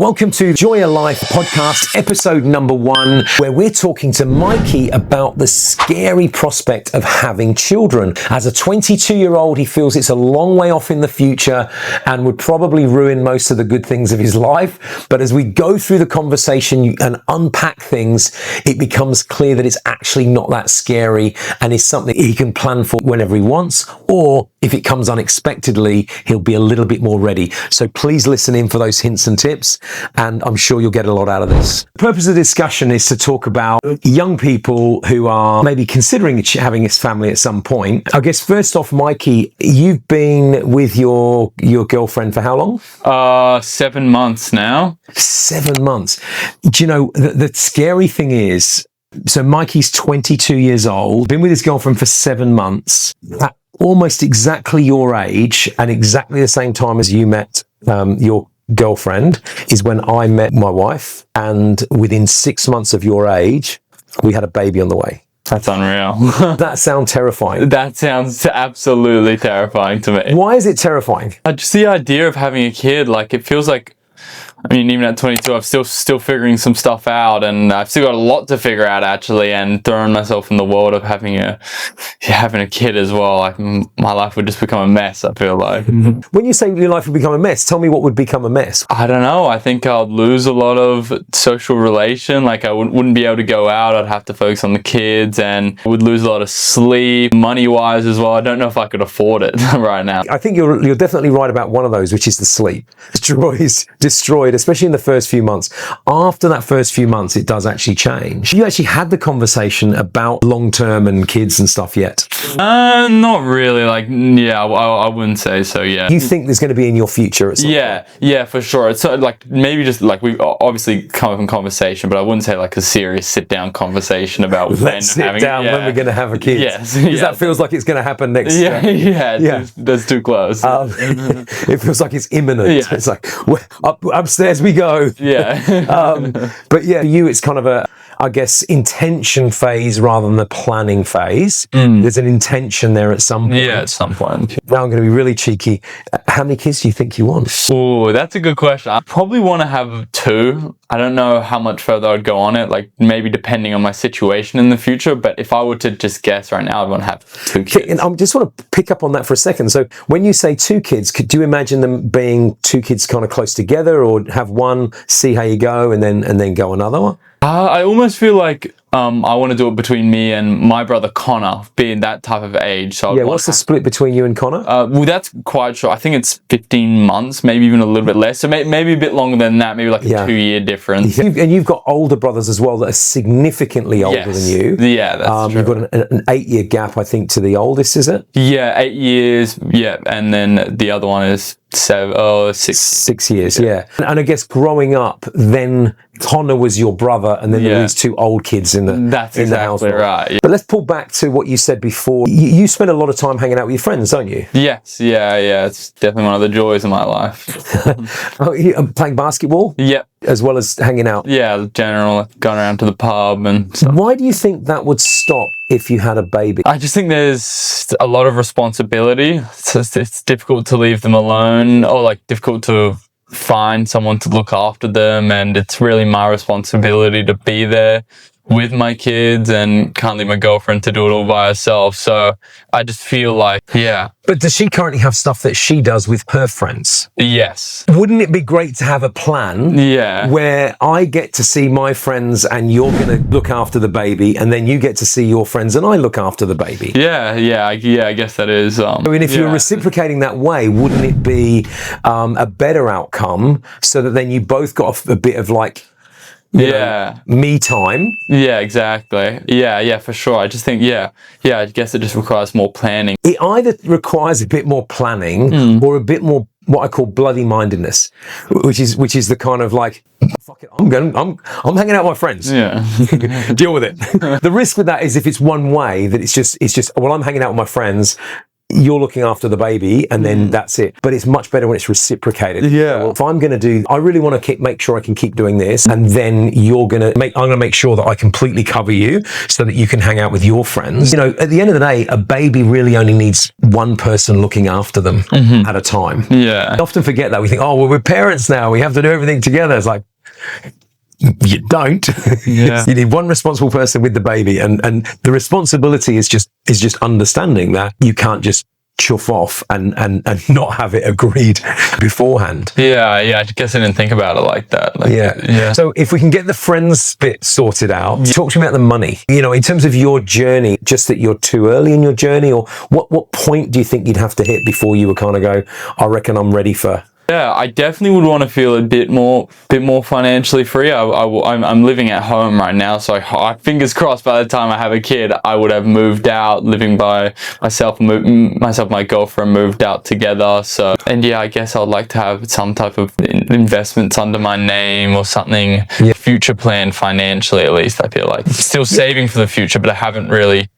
Welcome to Joya Life podcast, episode number 1, where we're talking to Mikey about the scary prospect of having children. As a 22-year-old, he feels it's a long way off in the future and would probably ruin most of the good things of his life. But as we go through the conversation and unpack things, it becomes clear that it's actually not that scary and is something he can plan for whenever he wants, or if it comes unexpectedly, he'll be a little bit more ready. So please listen in for those hints and tips, and I'm sure you'll get a lot out of this. The purpose of the discussion is to talk about young people who are maybe considering having a family at some point. I guess first off, Mikey, you've been with your girlfriend for how long? 7 months now. 7 months. Do you know, the scary thing is, so Mikey's 22 years old, been with his girlfriend for 7 months, at almost exactly your age and exactly the same time as you met your girlfriend is when I met my wife, and within 6 months of your age, we had a baby on the way. That's unreal. That sounds terrifying. That sounds absolutely terrifying to me. Why is it terrifying? Just the idea of having a kid, like, it feels like, I mean, even at 22, I'm still figuring some stuff out, and I've still got a lot to figure out, actually, and throwing myself in the world of having a kid as well. Like, my life would just become a mess, I feel like. When you say your life would become a mess, tell me what would become a mess. I don't know. I think I'd lose a lot of social relation. Like, I wouldn't be able to go out. I'd have to focus on the kids, and I would lose a lot of sleep, money-wise as well. I don't know if I could afford it right now. I think you're definitely right about one of those, which is the sleep. Destroyed, especially in the first few months. After that first few months, it does actually change. You actually had the conversation about long-term and kids and stuff yet? Not really. Like, yeah, I wouldn't say so, yeah. You think there's going to be in your future at some point? Yeah, for sure. It's like, maybe just like, we obviously come up in conversation, but I wouldn't say like a serious sit-down conversation about when we're going to have a kid. Yes. Because that feels like it's going to happen next year. Yeah. That's too close. It feels like it's imminent. Yeah. It's like, upstairs we go. Yeah. But yeah, for you, it's kind of a, I guess, intention phase rather than the planning phase. There's an intention there at some point. Yeah, at some point. Now I'm going to be really cheeky. How many kids do you think you want? Oh, that's a good question. I probably want to have 2. I don't know how much further I'd go on it, like maybe depending on my situation in the future. But if I were to just guess right now, I'd want to have 2 kids. And I just want to pick up on that for a second. So when you say 2 kids, could you imagine them being 2 kids kind of close together, or have one, see how you go, and then go another one? I almost feel like I want to do it between me and my brother Connor, being that type of age. So yeah, what's the split between you and Connor? Well, that's quite short. I think it's 15 months, maybe even a little bit less. So maybe a bit longer than that, maybe like a 2-year difference. And you've got older brothers as well that are significantly older than you. Yeah, that's true. You've got an 8-year gap, I think, to the oldest, is it? Yeah, 8 years. Yeah, and then the other one is 6 years. Yeah. And I guess growing up, then Connor was your brother, and then there were these 2 old kids in the That's in exactly the house. right. Yeah. But let's pull back to what you said before. You spend a lot of time hanging out with your friends, don't you? Yes. Yeah. It's definitely one of the joys of my life. Playing basketball? Yep. As well as hanging out? Yeah, general, going around to the pub and stuff. Why do you think that would stop if you had a baby? I just think there's a lot of responsibility. It's difficult to leave them alone, or like difficult to find someone to look after them, and it's really my responsibility to be there with my kids, and can't leave my girlfriend to do it all by herself. So I just feel like, But does she currently have stuff that she does with her friends? Yes. Wouldn't it be great to have a plan where I get to see my friends and you're going to look after the baby, and then you get to see your friends and I look after the baby? I guess that is. I mean, if you're reciprocating that way, wouldn't it be a better outcome, so that then you both got a bit of like, you know, me time? Yeah, exactly. Yeah, for sure. I just think, I guess it just requires more planning. It either requires a bit more planning or a bit more what I call bloody mindedness, which is the kind of like, fuck it, I'm hanging out with my friends. Yeah. Deal with it. The risk with that is if it's one way, that it's just, well, I'm hanging out with my friends, you're looking after the baby and then that's it. But it's much better when it's reciprocated. Yeah. Well, if I'm going to I really want to make sure I can keep doing this, and then I'm going to make sure that I completely cover you so that you can hang out with your friends. You know, at the end of the day, a baby really only needs one person looking after them at a time. Yeah. I often forget that. We think, oh, well, we're parents now. We have to do everything together. It's like, you don't. Yeah. You need one responsible person with the baby, and the responsibility is just understanding that you can't just chuff off and not have it agreed beforehand. Yeah, I guess I didn't think about it like that. Yeah. So if we can get the friends bit sorted out, talk to me about the money. You know, in terms of your journey, just that you're too early in your journey, or what point do you think you'd have to hit before you would kind of go, I reckon I'm ready for... Yeah, I definitely would want to feel a bit more financially free. I'm living at home right now, so I fingers crossed by the time I have a kid, I would have moved out, living by myself. Myself and my girlfriend moved out together. So, and yeah, I guess I'd like to have some type of investments under my name or something. Yeah. Future plan financially, at least. I feel like still saving for the future, but I haven't really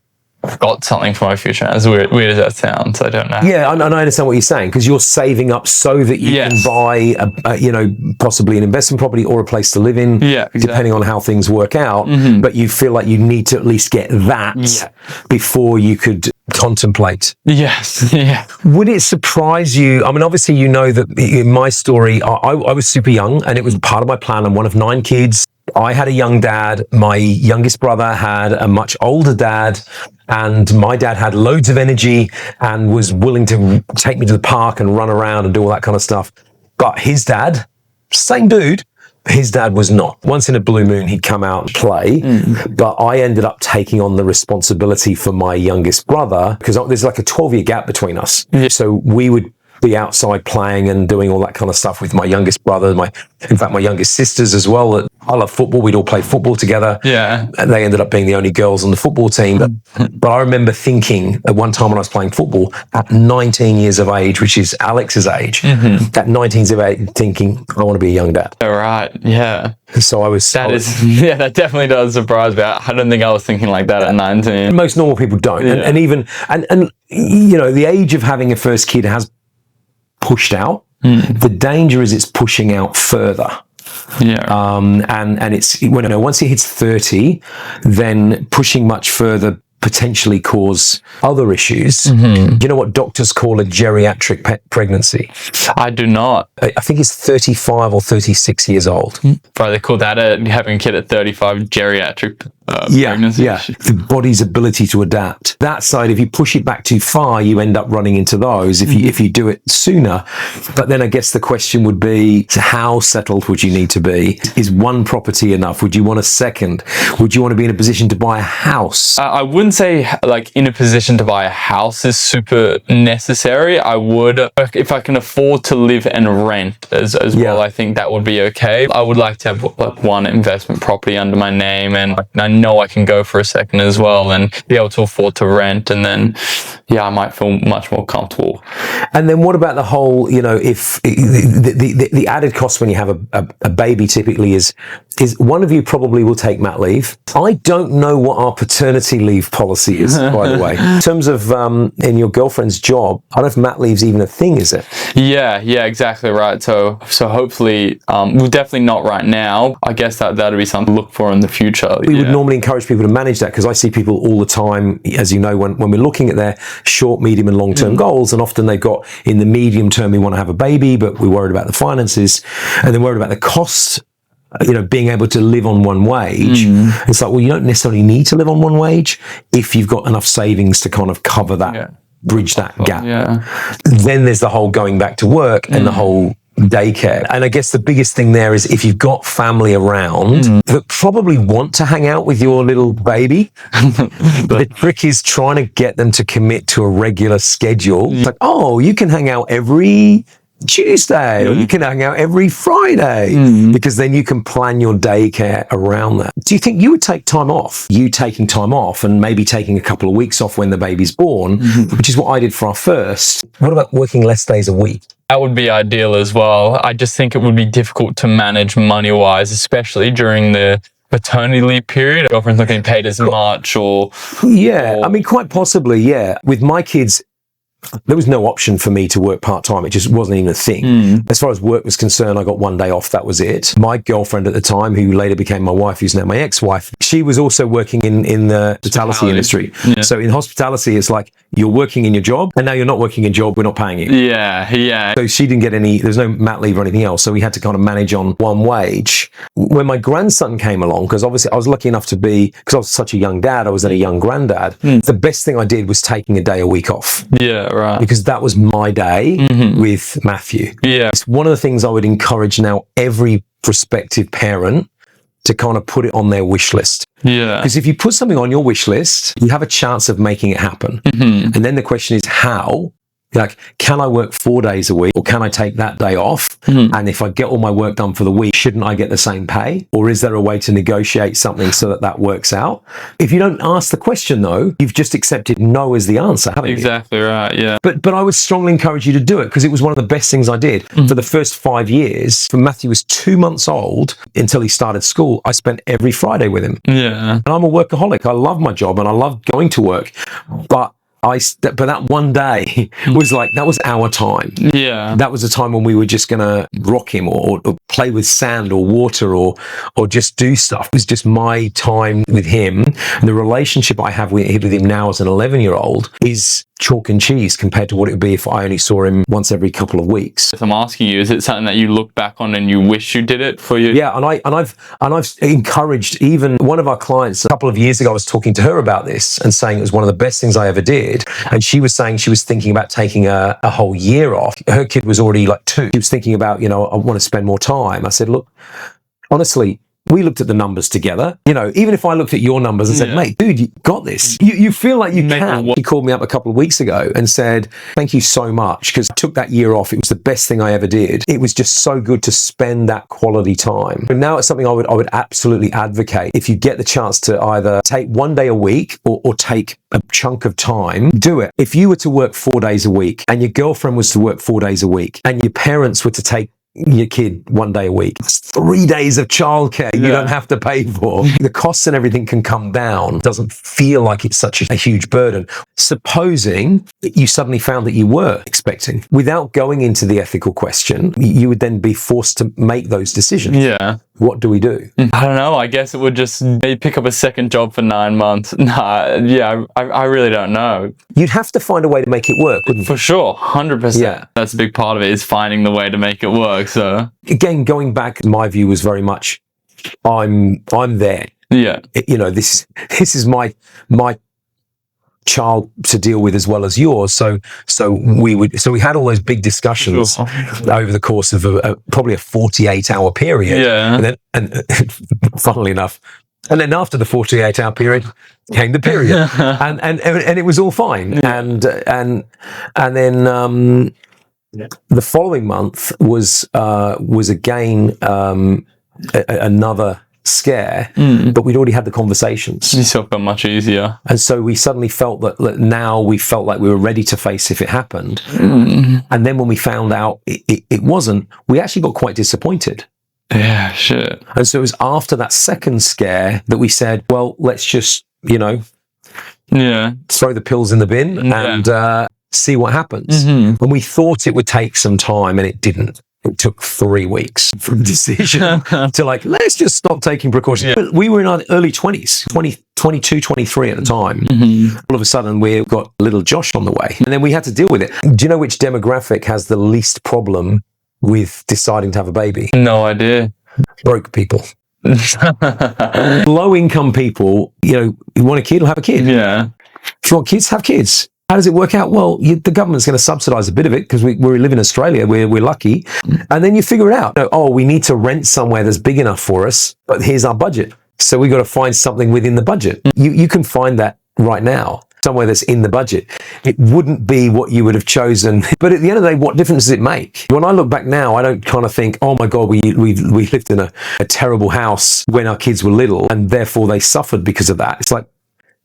got something for my future. As weird as that sounds, I don't know. Yeah, and I understand what you're saying, because you're saving up so that you can buy, possibly an investment property or a place to live in, depending on how things work out. But you feel like you need to at least get that before you could contemplate. Yes. Yeah. Would it surprise you? I mean, obviously, you know that in my story, I was super young, and it was part of my plan. I'm one of 9 kids. I had a young dad. My youngest brother had a much older dad, and my dad had loads of energy and was willing to take me to the park and run around and do all that kind of stuff. But his dad, same dude, his dad was not. Once in a blue moon, he'd come out and play, but I ended up taking on the responsibility for my youngest brother, because there's like a 12-year gap between us. So we would be outside playing and doing all that kind of stuff with my youngest brother, in fact, my youngest sisters as well. I love football. We'd all play football together. Yeah. And they ended up being the only girls on the football team. But I remember thinking at one time when I was playing football at 19 years of age, which is Alex's age, at 19 years of age, thinking, I want to be a young dad. All right. Yeah. So that definitely does surprise me. I don't think I was thinking like that at 19. Most normal people don't. Yeah. And even you know, the age of having a first kid has pushed out. The danger is it's pushing out further. Yeah. And it's once he hits 30, then pushing much further potentially cause other issues. Do you know what doctors call a geriatric pregnancy? I do not. I think it's 35 or 36 years old. Probably they call that having a kid at 35 geriatric pregnancy. Yeah, the body's ability to adapt. That side, if you push it back too far, you end up running into those if you do it sooner. But then I guess the question would be, how settled would you need to be? Is one property enough? Would you want a second? Would you want to be in a position to buy a house? I wouldn't say like in a position to buy a house is super necessary. I would, if I can afford to live and rent as well, I think that would be okay. I would like to have like one investment property under my name, and I know I can go for a second as well and be able to afford to rent, and then I might feel much more comfortable. And then what about the whole, if the added cost when you have a baby typically is one of you probably will take mat leave. I don't know what our paternity leave policy is, by the way. In terms of in your girlfriend's job, I don't know if mat leave's even a thing, is it? Yeah, exactly right. So hopefully, well, definitely not right now. I guess that'll be something to look for in the future. We would normally encourage people to manage that, because I see people all the time, as you know, when we're looking at their short, medium and long-term goals, and often they've got, in the medium term, we want to have a baby, but we're worried about the finances, and then worried about the costs, being able to live on one wage. It's like, well, you don't necessarily need to live on one wage if you've got enough savings to kind of cover that, bridge that gap. Then there's the whole going back to work and the whole daycare. And I guess the biggest thing there is if you've got family around that probably want to hang out with your little baby, the trick is trying to get them to commit to a regular schedule. It's like, oh, you can hang out every Tuesday, or you can hang out every Friday, because then you can plan your daycare around that. Do you think you would take time off? You taking time off and maybe taking a couple of weeks off when the baby's born, which is what I did for our first. What about working less days a week? That would be ideal as well. I just think it would be difficult to manage money-wise, especially during the paternity leave period. Girlfriend's not getting paid as much, or... I mean, quite possibly, With my kids, there was no option for me to work part-time. It just wasn't even a thing. As far as work was concerned, I got one day off. That was it. My girlfriend at the time, who later became my wife, who's now my ex-wife, she was also working in the hospitality industry. Yeah. So in hospitality, it's like you're working in your job and now you're not working in your job. We're not paying you. Yeah. So she didn't get there's no mat leave or anything else. So we had to kind of manage on one wage. When my grandson came along, because obviously I was lucky enough to be, because I was such a young dad, I was then a young granddad. The best thing I did was taking a day a week off. Yeah, right. Because that was my day with Matthew. Yeah. It's one of the things I would encourage now every prospective parent to kind of put it on their wish list. Yeah. Because if you put something on your wish list, you have a chance of making it happen. And then the question is how? Like, can I work 4 days a week, or can I take that day off? And if I get all my work done for the week, shouldn't I get the same pay? Or is there a way to negotiate something so that works out? If you don't ask the question, though, you've just accepted no as the answer, haven't you? Exactly right, yeah. But I would strongly encourage you to do it, because it was one of the best things I did. For the first 5 years, from Matthew was 2 months old until he started school, I spent every Friday with him. Yeah. And I'm a workaholic. I love my job and I love going to work. But that one day was like, that was our time. Yeah. That was a time when we were just going to rock him or play with sand or water or just do stuff. It was just my time with him. And the relationship I have with him now as an 11-year-old is chalk and cheese compared to what it would be if I only saw him once every couple of weeks. I'm asking you, is it something that you look back on and you wish you did it for you? Yeah, and I've encouraged even one of our clients a couple of years ago. I was talking to her about this and saying it was one of the best things I ever did. And she was saying she was thinking about taking a whole year off. Her kid was already like 2. She was thinking about, I want to spend more time. I said, look, honestly, we looked at the numbers together. Even if I looked at your numbers and said, mate, dude, you got this. You feel like you can. He called me up a couple of weeks ago and said, thank you so much, because I took that year off. It was the best thing I ever did. It was just so good to spend that quality time. And now it's something I would absolutely advocate. If you get the chance to either take 1 day a week or take a chunk of time, do it. If you were to work 4 days a week and your girlfriend was to work 4 days a week and your parents were to take your kid 1 day a week, it's 3 days of childcare you don't have to pay for. The costs and everything can come down. It doesn't feel like it's such a huge burden. Supposing that you suddenly found that you were expecting, without going into the ethical question, you would then be forced to make those decisions. Yeah. What do we do? I don't know. I guess it would just maybe pick up a second job for 9 months. I really don't know. You'd have to find a way to make it work, wouldn't you? For sure, 100%. Yeah. That's a big part of it, is finding the way to make it work. So again, going back, my view was very much, I'm there. Yeah. This is my child to deal with as well as yours. So we had all those big discussions over the course of probably a 48-hour period. Yeah. And funnily enough, and then after the 48-hour period came the period, and it was all fine. And then the following month was again another scare, but we'd already had the conversations. Yourself got much easier, and so we suddenly felt that now we felt like we were ready to face if it happened. And then when we found out it wasn't, we actually got quite disappointed. Yeah, shit. And so it was after that second scare that we said, well, let's just throw the pills in the bin and see what happens. And we thought it would take some time, and it didn't. It took 3 weeks from decision to let's just stop taking precautions. Yeah. But we were in our early 20s, 22, 23 at the time. All of a sudden, we've got little Josh on the way. And then we had to deal with it. Do you know which demographic has the least problem with deciding to have a baby? No idea. Broke people. Low income people, you want a kid, or have a kid. Yeah. If you want kids, have kids. How does it work out? Well, the government's going to subsidise a bit of it because we live in Australia. We're lucky. And then you figure it out. We need to rent somewhere that's big enough for us, but here's our budget. So we've got to find something within the budget. You can find that right now, somewhere that's in the budget. It wouldn't be what you would have chosen. But at the end of the day, what difference does it make? When I look back now, I don't kind of think, oh my God, we lived in a terrible house when our kids were little and therefore they suffered because of that. It's like,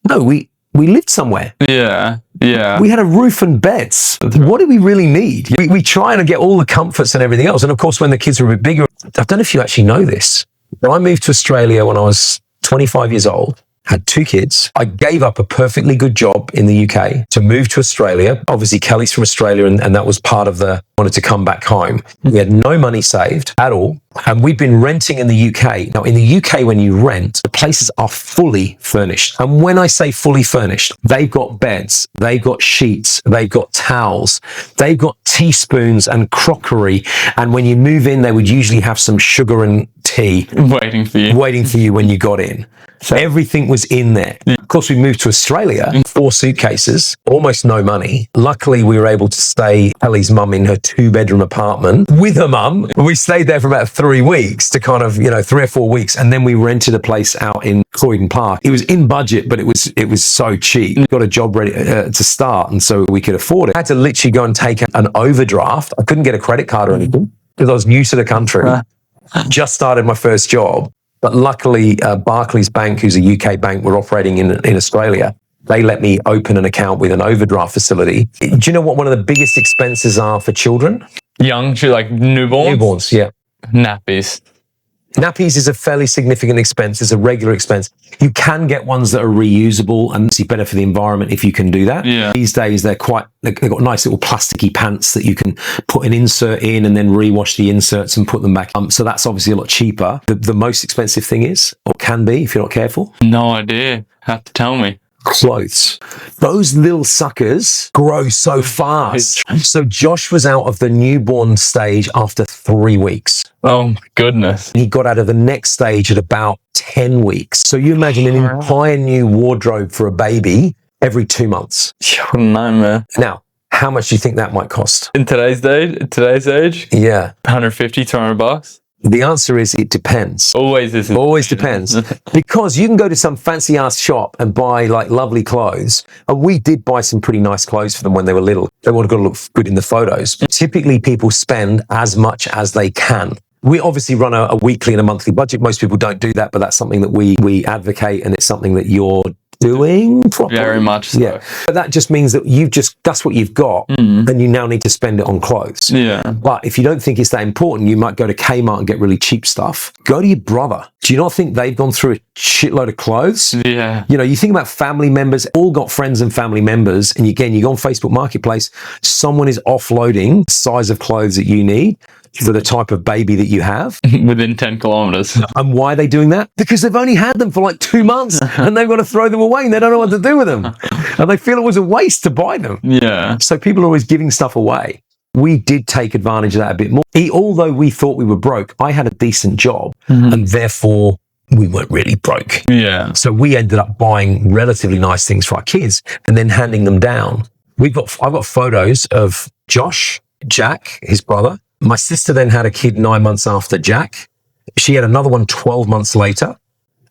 no, we lived somewhere. Yeah. We had a roof and beds. What do we really need? We try to get all the comforts and everything else. And of course, when the kids were a bit bigger, I don't know if you actually know this, but I moved to Australia when I was 25 years old. had 2 kids. I gave up a perfectly good job in the UK to move to Australia. Obviously, Kelly's from Australia, and that was part of wanted to come back home. We had no money saved at all. And we'd been renting in the UK. Now, in the UK, when you rent, the places are fully furnished. And when I say fully furnished, they've got beds, they've got sheets, they've got towels, they've got teaspoons and crockery. And when you move in, they would usually have some sugar and tea waiting for you when you got in. So everything was in there. Of course, we moved to Australia, 4 suitcases, almost no money. Luckily, we were able to stay Ellie's mum in her 2-bedroom apartment with her mum. We stayed there for about 3 weeks to 3 or 4 weeks. And then we rented a place out in Croydon Park. It was in budget, but it was so cheap. We got a job ready to start, and so we could afford it. I had to literally go and take an overdraft. I couldn't get a credit card or anything because I was new to the country. Just started my first job. But luckily, Barclays Bank, who's a UK bank, were operating in Australia. They let me open an account with an overdraft facility. Do you know what one of the biggest expenses are for children? Young, like newborns? Newborns, yeah. Nappies. Nappies is a fairly significant expense. It's a regular expense. You can get ones that are reusable, and it's better for the environment if you can do that. Yeah. These days, they've got nice little plasticky pants that you can put an insert in and then rewash the inserts and put them back. So that's obviously a lot cheaper. The most expensive thing is, or can be if you're not careful. No idea. Have to tell me. Clothes. Those little suckers grow so fast. So Josh was out of the newborn stage after 3 weeks. Oh my goodness. He got out of the next stage at about 10 weeks. So you imagine an entire new wardrobe for a baby every 2 months. What a nightmare. Now, how much do you think that might cost? In today's age? Yeah. 150, 200 bucks? The answer is it depends. Always is. Always depends. Because you can go to some fancy ass shop and buy like lovely clothes. And we did buy some pretty nice clothes for them when they were little. They would have got to look good in the photos. Typically people spend as much as they can. We obviously run a weekly and a monthly budget. Most people don't do that, but that's something that we advocate, and it's something that you're doing properly. Very much so. Yeah. But that just means that that's what you've got, and you now need to spend it on clothes. Yeah. But if you don't think it's that important, you might go to Kmart and get really cheap stuff. Go to your brother. Do you not think they've gone through a shitload of clothes? Yeah. You think about family members, all got friends and family members, and again, you go on Facebook Marketplace, someone is offloading the size of clothes that you need for the type of baby that you have. Within 10 kilometers. And why are they doing that? Because they've only had them for like 2 months and they've got to throw them away and they don't know what to do with them. And they feel it was a waste to buy them. Yeah. So people are always giving stuff away. We did take advantage of that a bit more. Although we thought we were broke, I had a decent job and therefore we weren't really broke. Yeah. So we ended up buying relatively nice things for our kids and then handing them down. I've got photos of Josh, Jack, his brother. My sister then had a kid 9 months after Jack. She had another one 12 months later.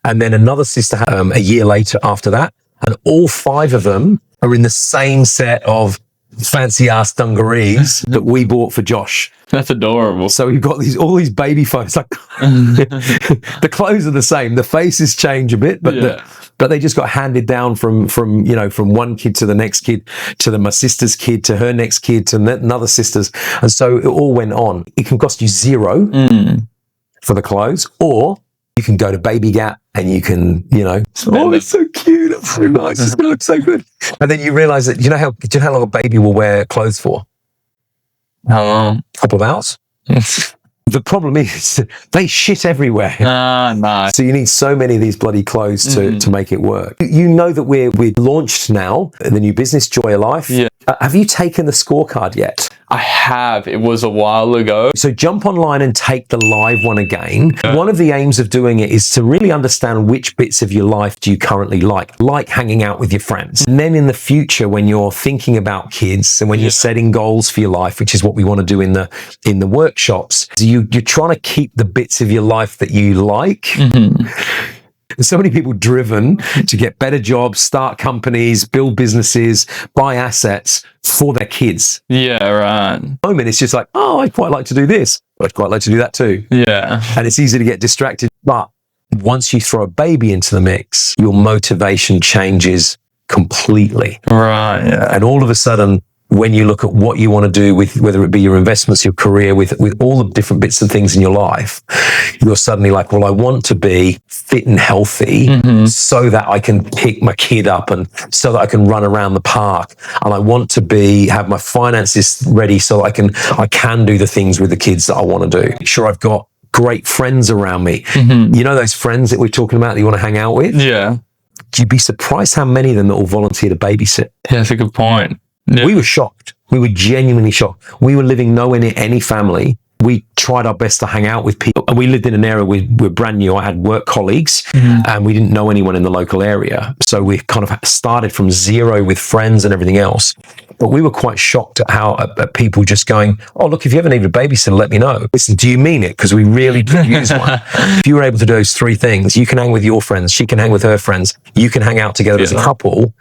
And then another sister had a year later after that. And all 5 of them are in the same set of fancy ass dungarees that we bought for Josh. That's adorable. So we've got all these baby photos. Like the clothes are the same. The faces change a bit, but they just got handed down from one kid to the next kid, to my sister's kid, to her next kid, to another sister's. And so it all went on. It can cost you $0 for the clothes, or you can go to Baby Gap and you can, it's so cute. It's so nice. It's going to look so good. And then you realize that, do you know how long a baby will wear clothes for? How long? A couple of hours. The problem is they shit everywhere. Nice. So you need so many of these bloody clothes to make it work. You know that we're launched now, the new business, Joya Life. Yeah. Have you taken the scorecard yet? I have. It was a while ago. So jump online and take the live one again. One of the aims of doing it is to really understand which bits of your life do you currently like hanging out with your friends. And then in the future, when you're thinking about kids and when you're setting goals for your life, which is what we want to do in the workshops, you're trying to keep the bits of your life that you like. There's so many people driven to get better jobs, start companies, build businesses, buy assets for their kids. Yeah, right. At the moment, it's just like, oh, I'd quite like to do this. I'd quite like to do that too. Yeah. And it's easy to get distracted. But once you throw a baby into the mix, your motivation changes completely. Right. Yeah. And all of a sudden, when you look at what you want to do with, whether it be your investments, your career, with all the different bits and things in your life, you're suddenly like, well, I want to be fit and healthy so that I can pick my kid up and so that I can run around the park. And I want to have my finances ready so I can do the things with the kids that I want to do. Make sure I've got great friends around me. You know, those friends that we're talking about that you want to hang out with? Yeah. You'd be surprised how many of them that will volunteer to babysit. Yeah, that's a good point. Yeah. We were shocked. We were genuinely shocked. We were living nowhere near any family. We tried our best to hang out with people. And we lived in an area where we're brand new. I had work colleagues and we didn't know anyone in the local area. So we kind of started from zero with friends and everything else. But we were quite shocked at people just going, oh, look, if you ever need a babysitter, let me know. Listen, do you mean it? Because we really could use one. If you were able to do those three things, you can hang with your friends, she can hang with her friends, you can hang out together as a couple.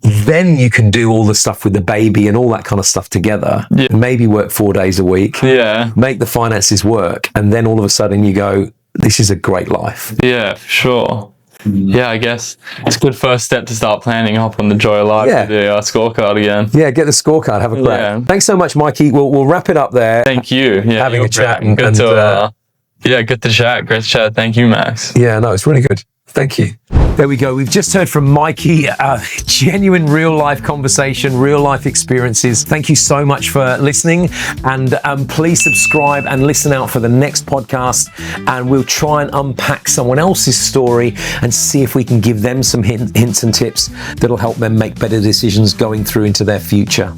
Then you can do all the stuff with the baby and all that kind of stuff together. Yeah. Maybe work 4 days a week. Yeah. Make the finances work. And then all of a sudden you go, this is a great life. Yeah, for sure. Yeah, I guess it's a good first step to start planning up on the Joya Life to do our scorecard again. Yeah, get the scorecard. Have a crack. Yeah. Thanks so much, Mikey. We'll wrap it up there. Thank you. Yeah, having a chat. Good to chat. Great to chat. Thank you, Max. Yeah, no, it's really good. Thank you. There we go. We've just heard from Mikey, genuine real life conversation, real life experiences. Thank you so much for listening, and please subscribe and listen out for the next podcast, and we'll try and unpack someone else's story and see if we can give them some hints and tips that'll help them make better decisions going through into their future.